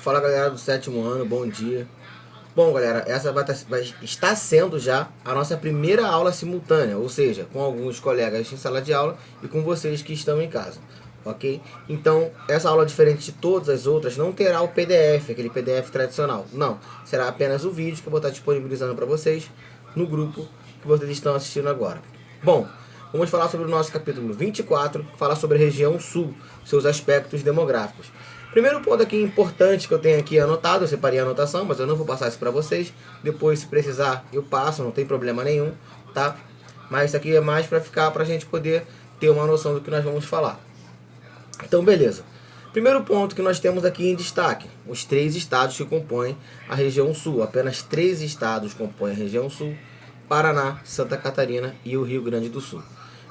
Fala galera do sétimo ano, bom dia. Bom galera, essa está sendo já a nossa primeira aula simultânea, ou seja, com alguns colegas em sala de aula e com vocês que estão em casa, ok? Então, essa aula, diferente de todas as outras, não terá o PDF, aquele PDF tradicional, não. Será apenas o vídeo que eu vou estar disponibilizando para vocês no grupo que vocês estão assistindo agora. Bom, vamos falar sobre o nosso capítulo 24, falar sobre a região sul, seus aspectos demográficos. Primeiro ponto aqui importante que eu tenho aqui anotado, eu separei a anotação, mas eu não vou passar isso para vocês. Depois, se precisar, eu passo, não tem problema nenhum, tá? Mas isso aqui é mais para ficar, para a gente poder ter uma noção do que nós vamos falar. Então, beleza. Primeiro ponto que nós temos aqui em destaque, os 3 estados que compõem a região sul. Apenas 3 estados compõem a região sul: Paraná, Santa Catarina e o Rio Grande do Sul.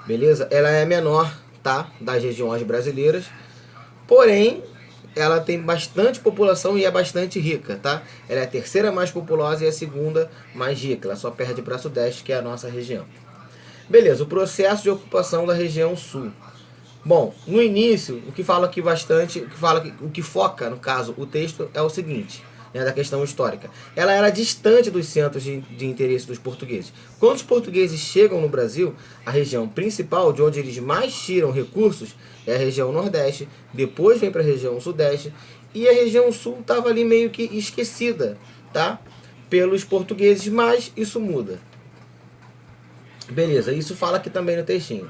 Beleza? Ela é menor, tá, das regiões brasileiras, porém ela tem bastante população e é bastante rica, tá? Ela é a terceira mais populosa e a segunda mais rica. Ela só perde para o Sudeste, que é a nossa região. Beleza, o processo de ocupação da região sul. Bom, no início, o que fala aqui bastante, o que foca, no caso, o texto é o seguinte, né, da questão histórica. Ela era distante dos centros de interesse dos portugueses. Quando os portugueses chegam no Brasil, a região principal, de onde eles mais tiram recursos, é a região Nordeste, depois vem para a região Sudeste, e a região Sul estava ali meio que esquecida, tá? Pelos portugueses, mas isso muda. Beleza, isso fala aqui também no textinho.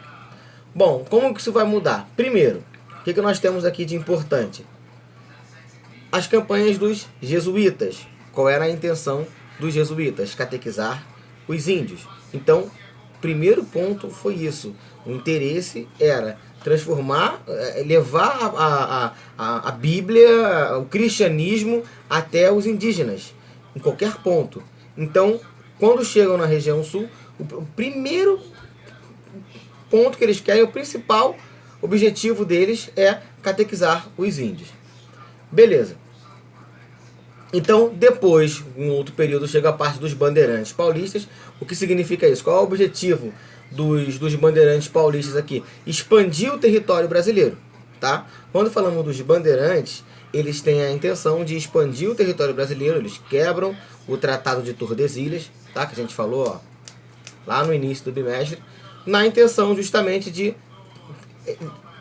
Bom, como que isso vai mudar? Primeiro, o que nós temos aqui de importante? As campanhas dos jesuítas. Qual era a intenção dos jesuítas? Catequizar os índios. Então, primeiro ponto foi isso. O interesse era transformar, levar a Bíblia, o cristianismo até os indígenas, em qualquer ponto. Então, quando chegam na região sul, o primeiro ponto que eles querem, o principal objetivo deles é catequizar os índios. Beleza. Então, depois, em outro período, chega a parte dos bandeirantes paulistas. O que significa isso? Qual é o objetivo dos bandeirantes paulistas aqui? Expandir o território brasileiro, tá? Quando falamos dos bandeirantes, eles têm a intenção de expandir o território brasileiro. Eles quebram o Tratado de Tordesilhas, tá? Que a gente falou, ó, lá no início do bimestre, na intenção justamente de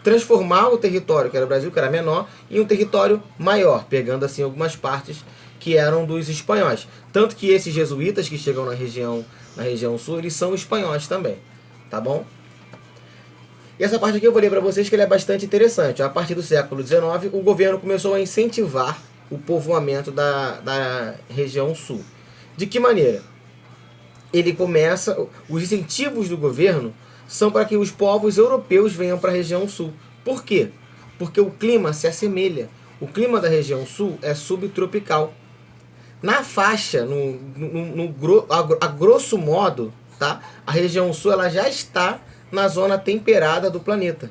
transformar o território, que era o Brasil, que era menor, em um território maior, pegando assim algumas partes que eram dos espanhóis. Tanto que esses jesuítas que chegam na região sul, eles são espanhóis também, tá bom? E essa parte aqui eu vou ler para vocês que ele é bastante interessante. A partir do século XIX, o governo começou a incentivar o povoamento da região sul. De que maneira? Ele começa, os incentivos do governo são para que os povos europeus venham para a região sul. Por quê? Porque o clima se assemelha. O clima da região sul é subtropical. Na faixa, a grosso modo, tá? A região sul ela já está na zona temperada do planeta.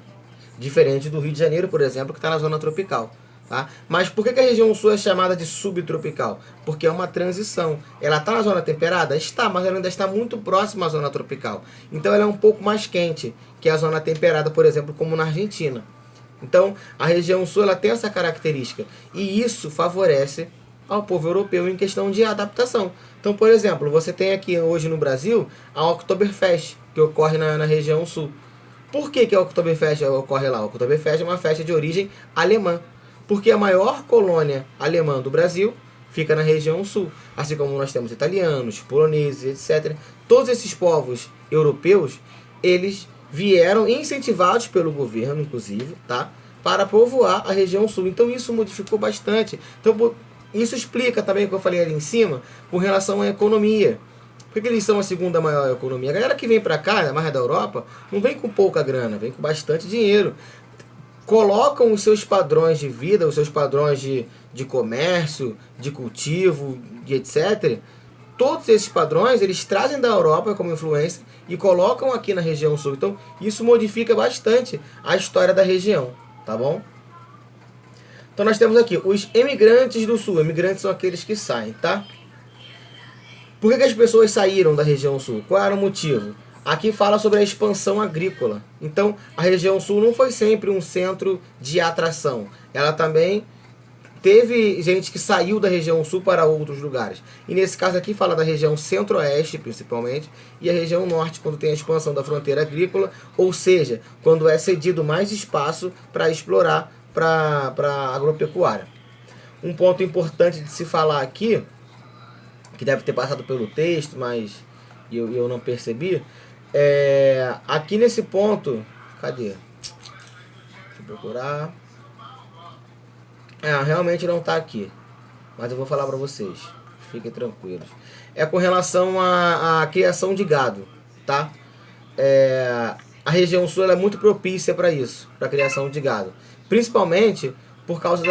Diferente do Rio de Janeiro, por exemplo, que está na zona tropical. Tá? Mas por que a região sul é chamada de subtropical? Porque é uma transição. Ela está na zona temperada? Está, mas ela ainda está muito próxima à zona tropical. Então ela é um pouco mais quente que a zona temperada, por exemplo, como na Argentina. Então a região sul ela tem essa característica. E isso favorece ao povo europeu em questão de adaptação. Então, por exemplo, você tem aqui hoje no Brasil a Oktoberfest, que ocorre na região sul. Por que a Oktoberfest ocorre lá? A Oktoberfest é uma festa de origem alemã. Porque a maior colônia alemã do Brasil fica na região sul. Assim como nós temos italianos, poloneses, etc. Todos esses povos europeus, eles vieram incentivados pelo governo, inclusive, tá? Para povoar a região sul. Então isso modificou bastante. Então isso explica também o que eu falei ali em cima, com relação à economia. Por que eles são a segunda maior economia? A galera que vem para cá, mais da Europa, não vem com pouca grana, vem com bastante dinheiro. Colocam os seus padrões de vida, os seus padrões de comércio, de cultivo, de etc. Todos esses padrões, eles trazem da Europa como influência e colocam aqui na região sul. Então, isso modifica bastante a história da região, tá bom? Então, nós temos aqui os emigrantes do sul. Emigrantes são aqueles que saem, tá? Por que as pessoas saíram da região sul? Qual era o motivo? Aqui fala sobre a expansão agrícola. Então, a região sul não foi sempre um centro de atração. Ela também teve gente que saiu da região sul para outros lugares. E nesse caso aqui fala da região centro-oeste, principalmente, e a região norte, quando tem a expansão da fronteira agrícola, ou seja, quando é cedido mais espaço para explorar para a agropecuária. Um ponto importante de se falar aqui, que deve ter passado pelo texto, mas eu não percebi, aqui nesse ponto, cadê? Deixa eu procurar. Realmente não está aqui, mas eu vou falar para vocês, fiquem tranquilos. É com relação à criação de gado, tá? A região sul ela é muito propícia para isso, para a criação de gado, principalmente por causa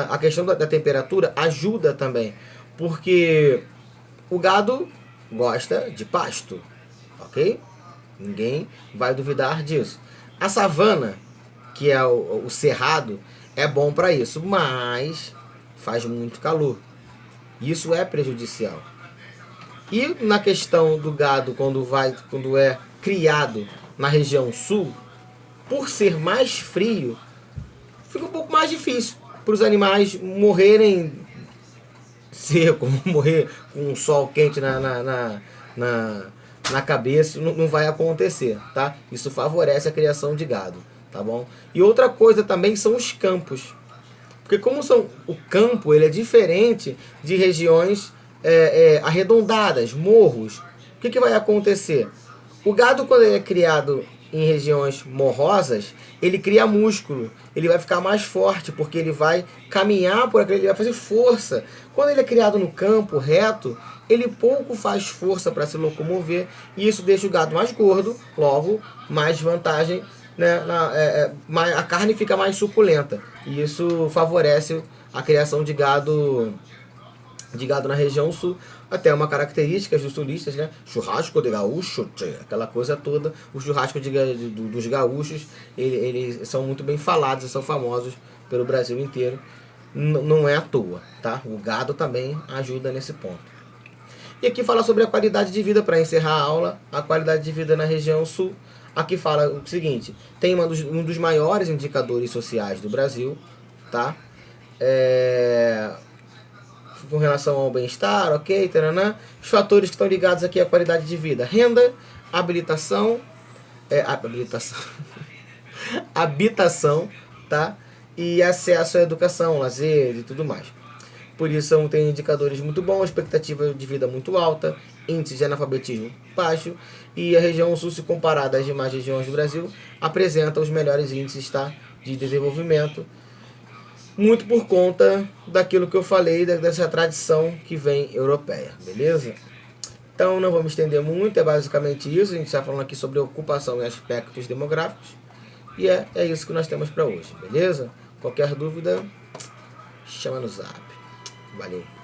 a questão da temperatura ajuda também, porque o gado gosta de pasto, ok? Ninguém vai duvidar disso. A savana, que é o cerrado, é bom para isso, mas faz muito calor. Isso é prejudicial. E na questão do gado, quando é criado na região sul, por ser mais frio, fica um pouco mais difícil para os animais morrerem seco, morrer com um sol quente na cabeça, não vai acontecer, tá? Isso favorece a criação de gado, tá bom? E outra coisa também são os campos, porque como o campo ele é diferente de regiões arredondadas, morros. O que vai acontecer? O gado, quando ele é criado em regiões morrosas, ele cria músculo, ele vai ficar mais forte, porque ele vai caminhar por aquele, ele vai fazer força. Quando ele é criado no campo reto, ele pouco faz força para se locomover, e isso deixa o gado mais gordo, logo mais vantagem, né, a carne fica mais suculenta, e isso favorece a criação de gado na região sul. Até uma característica dos turistas, né? Churrasco de gaúcho, aquela coisa toda. Os churrascos dos gaúchos, eles são muito bem falados, são famosos pelo Brasil inteiro. Não é à toa, tá? O gado também ajuda nesse ponto. E aqui fala sobre a qualidade de vida, para encerrar a aula, a qualidade de vida na região sul. Aqui fala o seguinte: tem um dos maiores indicadores sociais do Brasil, tá? Com relação ao bem-estar, ok, taranã. Os fatores que estão ligados aqui à qualidade de vida: renda, habitação, habitação, tá? E acesso à educação, lazer e tudo mais. Por isso tem indicadores muito bons, expectativa de vida muito alta, índice de analfabetismo baixo, e a região sul, se comparada às demais regiões do Brasil, apresenta os melhores índices, tá, de desenvolvimento, muito por conta daquilo que eu falei, dessa tradição que vem europeia, beleza? Então não vamos estender muito, é basicamente isso. A gente está falando aqui sobre ocupação e aspectos demográficos, e é isso que nós temos para hoje, beleza? Qualquer dúvida, chama no zap. Valeu!